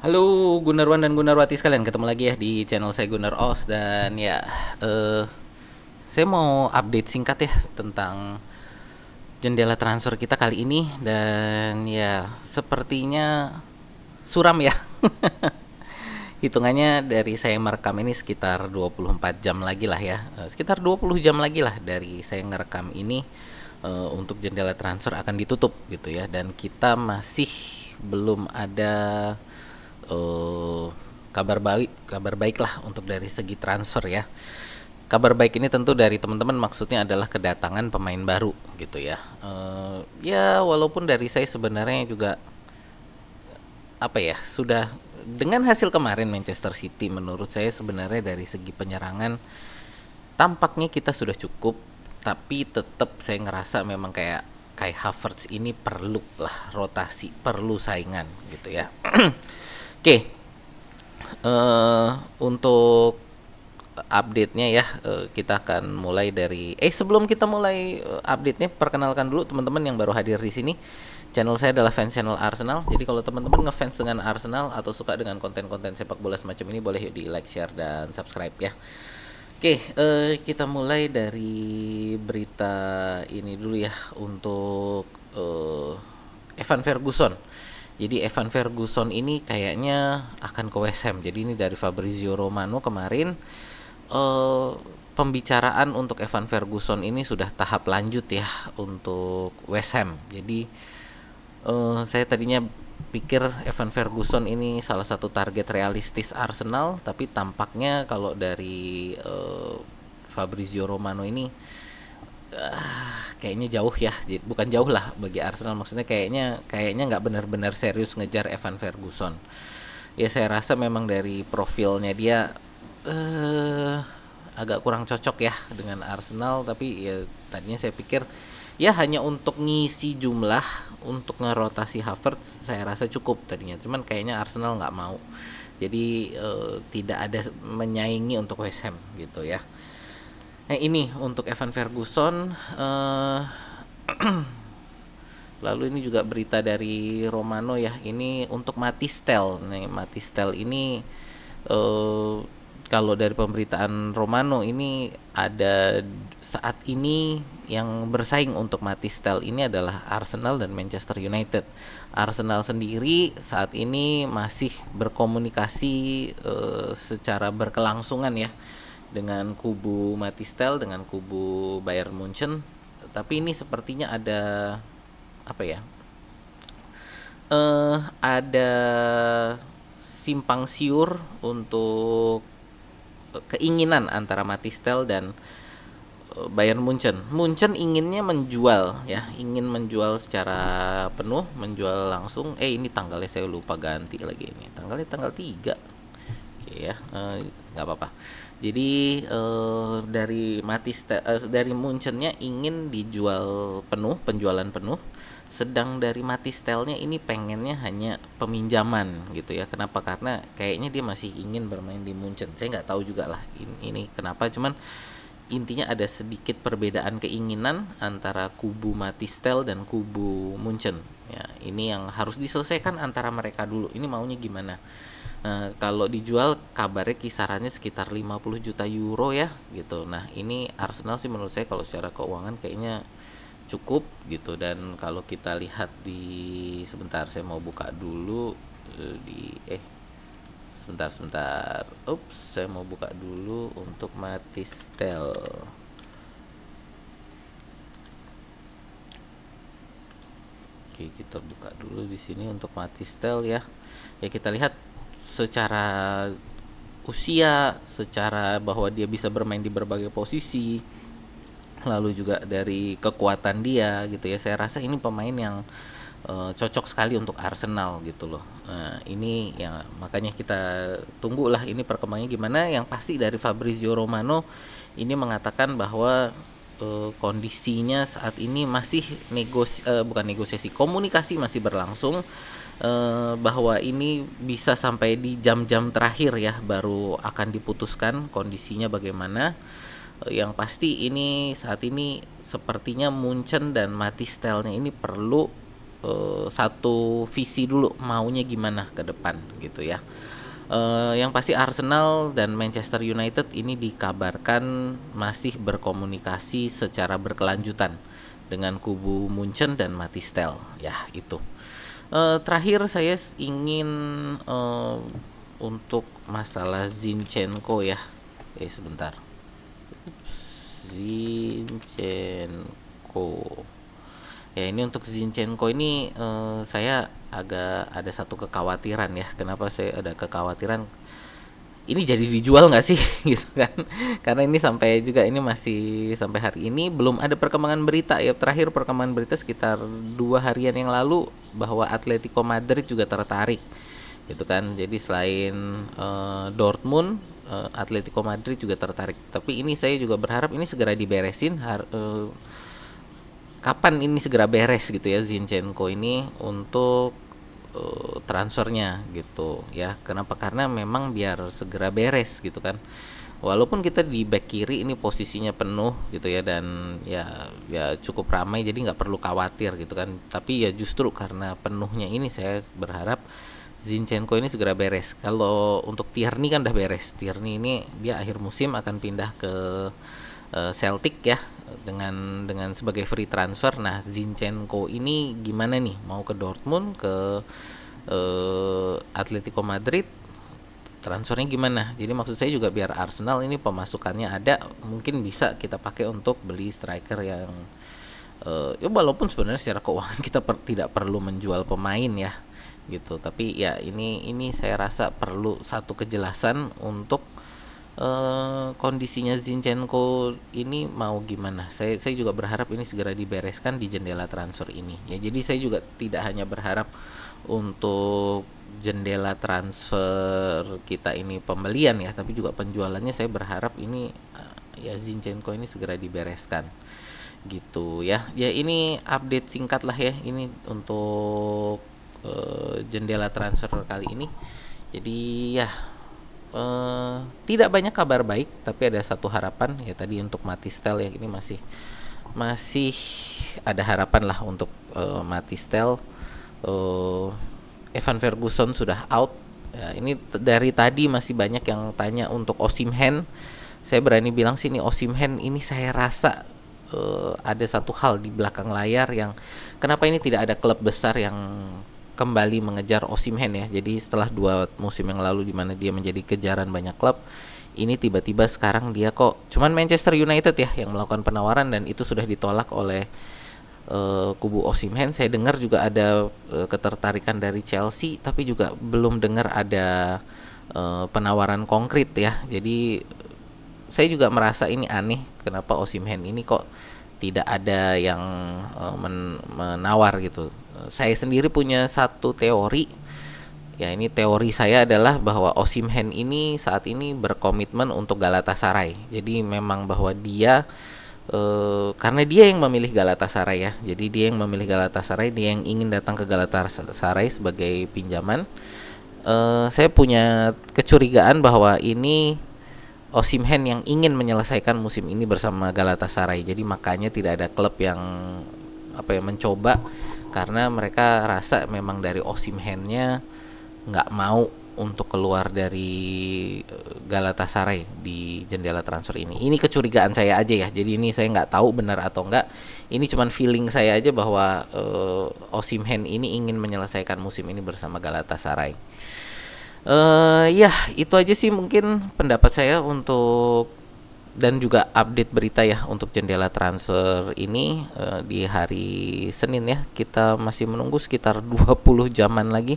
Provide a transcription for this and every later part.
Halo Gunarwan dan Gunarwati sekalian, ketemu lagi ya di channel saya Gunar Os dan ya eh saya mau update singkat ya tentang jendela transfer kita kali ini dan ya sepertinya suram ya. Hitungannya dari saya merekam ini sekitar 24 jam lagi lah ya. Sekitar 20 jam lagi lah dari saya ngerekam ini untuk jendela transfer akan ditutup gitu ya dan kita masih belum ada eh, kabar baik lah untuk dari segi transfer ya. Kabar baik ini tentu dari teman-teman maksudnya adalah kedatangan pemain baru gitu ya. Ya walaupun dari saya sebenarnya juga apa ya sudah dengan hasil kemarin Manchester City menurut saya sebenarnya dari segi penyerangan tampaknya kita sudah cukup, tapi tetap saya ngerasa memang kayak Kai Havertz ini perlu lah rotasi, perlu saingan gitu ya. Oke, untuk update-nya ya, kita akan mulai dari sebelum kita mulai update-nya, perkenalkan dulu teman-teman yang baru hadir di sini. Channel saya adalah fans channel Arsenal. Jadi kalau teman-teman ngefans dengan Arsenal atau suka dengan konten-konten sepak bola semacam ini, boleh yuk di like, share dan subscribe ya. Oke, kita mulai dari berita ini dulu ya untuk Evan Ferguson. Jadi Evan Ferguson ini kayaknya akan ke West Ham. Jadi ini dari Fabrizio Romano kemarin. eh Pembicaraan untuk Evan Ferguson ini sudah tahap lanjut ya untuk West Ham. Jadi saya tadinya pikir Evan Ferguson ini salah satu target realistis Arsenal, tapi tampaknya kalau dari Fabrizio Romano ini kayaknya jauh ya. Bukan jauh lah bagi Arsenal, maksudnya kayaknya nggak benar-benar serius ngejar Evan Ferguson. Ya saya rasa memang dari profilnya dia eh agak kurang cocok ya dengan Arsenal, tapi ya tadinya saya pikir ya hanya untuk ngisi jumlah untuk ngerotasi Havertz saya rasa cukup tadinya, cuman kayaknya Arsenal nggak mau, jadi tidak ada menyaingi untuk West Ham gitu ya. Nah ini untuk Evan Ferguson. Lalu ini juga berita dari Romano ya. Ini untuk Matistel. Nih, Matistel ini eh kalau dari pemberitaan Romano ini ada saat ini yang bersaing untuk Matistel ini adalah Arsenal dan Manchester United. Arsenal sendiri saat ini masih berkomunikasi secara berkelangsungan ya dengan kubu Matistel dengan kubu Bayern Munchen. Tapi ini sepertinya ada apa ya, ada simpang siur untuk keinginan antara Matistel dan Bayern Munchen. Munchen inginnya menjual ya, ingin menjual secara penuh, menjual langsung. Ini tanggalnya saya lupa ganti lagi ini. Tanggalnya tanggal 3. Oke ya, nggak apa-apa. Jadi dari Munchennya ingin dijual penuh, penjualan penuh. Sedang dari Matistelnya ini pengennya hanya peminjaman gitu ya. Kenapa? Karena kayaknya dia masih ingin bermain di Munchen. Saya nggak tahu juga lah ini kenapa. Cuman intinya ada sedikit perbedaan keinginan antara kubu Matistel dan kubu Munchen. Ya, ini yang harus diselesaikan antara mereka dulu. Ini maunya gimana? Nah, kalau dijual kabarnya kisarannya sekitar 50 juta euro ya gitu. Nah, ini Arsenal sih menurut saya kalau secara keuangan kayaknya cukup gitu, dan kalau kita lihat di sebentar saya mau buka dulu di sebentar sebentar. Saya mau buka dulu untuk Matistel. Oke, kita buka dulu di sini untuk Matistel ya. Ya kita lihat secara usia, secara bahwa dia bisa bermain di berbagai posisi, lalu juga dari kekuatan dia gitu ya. Saya rasa ini pemain yang cocok sekali untuk Arsenal gitu loh. Nah, ini ya makanya kita tunggulah ini perkembangannya gimana. Yang pasti dari Fabrizio Romano ini mengatakan bahwa kondisinya saat ini masih bukan negosiasi, komunikasi masih berlangsung, bahwa ini bisa sampai di jam-jam terakhir ya baru akan diputuskan kondisinya bagaimana. Yang pasti ini saat ini sepertinya Munchen dan Matistelnya ini perlu satu visi dulu maunya gimana ke depan gitu ya. Yang pasti Arsenal dan Manchester United ini dikabarkan masih berkomunikasi secara berkelanjutan dengan kubu Munchen dan Matistel ya itu. Terakhir saya ingin eh, untuk masalah Zinchenko ya. Sebentar. Zinchenko. Ya ini untuk Zinchenko ini saya agak ada satu kekhawatiran ya. Kenapa saya ada kekhawatiran? Ini jadi dijual nggak sih gitu kan? Karena ini sampai juga ini masih sampai hari ini belum ada perkembangan berita ya. Terakhir perkembangan berita sekitar 2 harian yang lalu bahwa Atletico Madrid juga tertarik gitu kan. Jadi selain Dortmund, Atletico Madrid juga tertarik. Tapi ini saya juga berharap ini segera diberesin. Kapan ini segera beres gitu ya Zinchenko ini untuk transfernya gitu ya. Kenapa? Karena memang biar segera beres gitu kan. Walaupun kita di back kiri ini posisinya penuh gitu ya, dan ya cukup ramai jadi nggak perlu khawatir gitu kan. Tapi ya justru karena penuhnya ini saya berharap Zinchenko ini segera beres. Kalau untuk Tierney kan udah beres. Tierney ini dia akhir musim akan pindah ke Celtic ya, dengan sebagai free transfer. Nah, Zinchenko ini gimana nih? Mau ke Dortmund, ke Atletico Madrid, transfernya gimana? Jadi maksud saya juga biar Arsenal ini pemasukannya ada, mungkin bisa kita pakai untuk beli striker yang ya walaupun sebenarnya secara keuangan kita tidak perlu menjual pemain ya gitu. Tapi ya ini saya rasa perlu satu kejelasan untuk kondisinya Zinchenko ini mau gimana. Saya juga berharap ini segera dibereskan di jendela transfer ini. Ya, jadi saya juga tidak hanya berharap untuk jendela transfer kita ini pembelian ya, tapi juga penjualannya saya berharap ini ya Zinchenko ini segera dibereskan gitu ya. Ya ini update singkat lah ya ini untuk jendela transfer kali ini. Jadi ya tidak banyak kabar baik, tapi ada satu harapan ya tadi untuk Matistel ya. Ini masih ada harapan lah untuk Matistel. Evan Ferguson sudah out. Ya, ini dari tadi masih banyak yang tanya untuk Osimhen. Saya berani bilang sih ini Osimhen ini saya rasa ada satu hal di belakang layar yang kenapa ini tidak ada klub besar yang kembali mengejar Osimhen ya. Jadi setelah 2 musim yang lalu di mana dia menjadi kejaran banyak klub, ini tiba-tiba sekarang dia kok cuman Manchester United ya yang melakukan penawaran, dan itu sudah ditolak oleh kubu Osimhen. Saya dengar juga ada ketertarikan dari Chelsea, tapi juga belum dengar ada penawaran konkret ya. Jadi saya juga merasa ini aneh, kenapa Osimhen ini kok tidak ada yang menawar gitu. Saya sendiri punya satu teori. Ya, ini teori saya adalah bahwa Osimhen ini saat ini berkomitmen untuk Galatasaray. Jadi memang bahwa dia karena dia yang memilih Galatasaray ya. Jadi dia yang memilih Galatasaray, dia yang ingin datang ke Galatasaray sebagai pinjaman. Saya punya kecurigaan bahwa ini Osimhen yang ingin menyelesaikan musim ini bersama Galatasaray. Jadi makanya tidak ada klub yang mencoba, karena mereka rasa memang dari Osimhennya nggak mau untuk keluar dari Galatasaray di jendela transfer ini. Ini kecurigaan saya aja ya. Jadi ini saya nggak tahu benar atau enggak. Ini cuman feeling saya aja bahwa Osimhen ini ingin menyelesaikan musim ini bersama Galatasaray. Ya itu aja sih mungkin pendapat saya untuk, dan juga update berita ya untuk jendela transfer ini di hari Senin ya. Kita masih menunggu sekitar 20 jaman lagi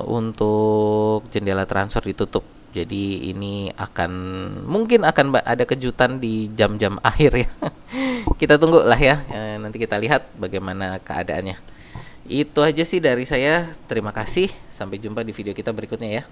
untuk jendela transfer ditutup. Jadi ini mungkin akan ada kejutan di jam-jam akhir ya. Kita tunggu lah ya. Nanti kita lihat bagaimana keadaannya. Itu aja sih dari saya. Terima kasih. Sampai jumpa di video kita berikutnya ya.